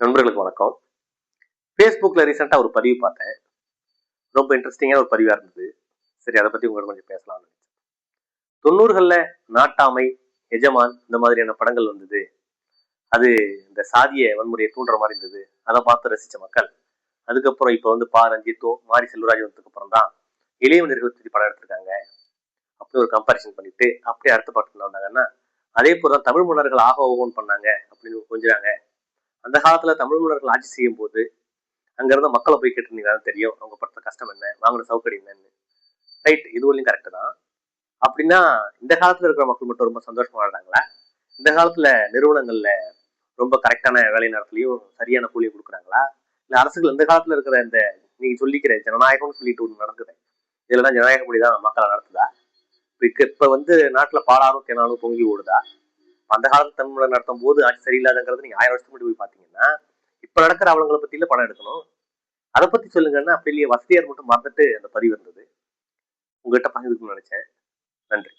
நண்பர்களுக்கு வணக்கம். ஃபேஸ்புக்கில் ரீசெண்டாக ஒரு பதிவு பார்த்தேன். ரொம்ப இன்ட்ரெஸ்டிங்கான ஒரு பதிவாக இருந்தது. சரி, அதை பற்றி உங்களோட கொஞ்சம் பேசலாம்னு நினைச்சேன். 90களில் நாட்டாமை, எஜமான் இந்த மாதிரியான படங்கள் வந்தது. அது இந்த சாதிய வன்முறையை தூண்டுற மாதிரி இருந்தது. அதை பார்த்து ரசித்த மக்கள் அதுக்கப்புறம் இப்போ வந்து ரஞ்சித்தோ மாரி செல்வராஜ் வந்ததுக்கு அப்புறம் தான் இளைஞர்கள் பற்றி படம் எடுத்திருக்காங்க. அப்படி ஒரு கம்பாரிசன் பண்ணிட்டு அப்படியே அடுத்த பாட்டு வந்தாங்கன்னா, அதே போல தான் தமிழ் மன்னர்கள் ஆக ஓகோன்னு பண்ணாங்க அப்படின்னு கொஞ்சாங்க. அந்த காலத்துல தமிழ் மன்னர்கள் ஆட்சி செய்யும் போது அங்க இருந்த மக்களை போய் கேட்டுருந்தீங்கன்னா தெரியும் அவங்க படுத்த கஷ்டம் என்ன, வாங்கின சவுக்கடி என்னன்னு. ரைட், இது வரையும் கரெக்ட் தான். அப்படின்னா இந்த காலத்துல இருக்கிற மக்கள் மட்டும் ரொம்ப சந்தோஷமா வாழ்றாங்களா? இந்த காலத்துல நிறுவனங்கள்ல ரொம்ப கரெக்டான வேலை நேரத்துலயும் சரியான கூலியை கொடுக்குறாங்களா? இல்ல அரசுகள் இந்த காலத்துல இருக்கிற இந்த நீங்க சொல்லிக்கிற ஜனநாயகம்னு சொல்லிட்டு ஒண்ணு நடக்குது, இதெல்லாம் ஜனநாயகப்படிதான் மக்களை நடத்துதா? இப்ப வந்து நாட்டுல பாலாரும் தேனாலும் பொங்கி ஓடுதா? அந்த காலத்து தமிழ் நடத்தும் போது ஆட்சி சரியில்லாதங்கிறது நீங்க 1000 வருஷத்துக்கு முன்னாடி போய் பாத்தீங்கன்னா, இப்ப நடக்கிற அவங்களை பத்தியில படம் எடுக்கணும். அதை பத்தி சொல்லுங்கன்னா அப்ப இல்லையே, வசதியார் மட்டும் மறந்துட்டு அந்த பதிவு இருந்தது. உங்ககிட்ட பகிர்ந்துக்கணும்னு நினைச்சேன். நன்றி.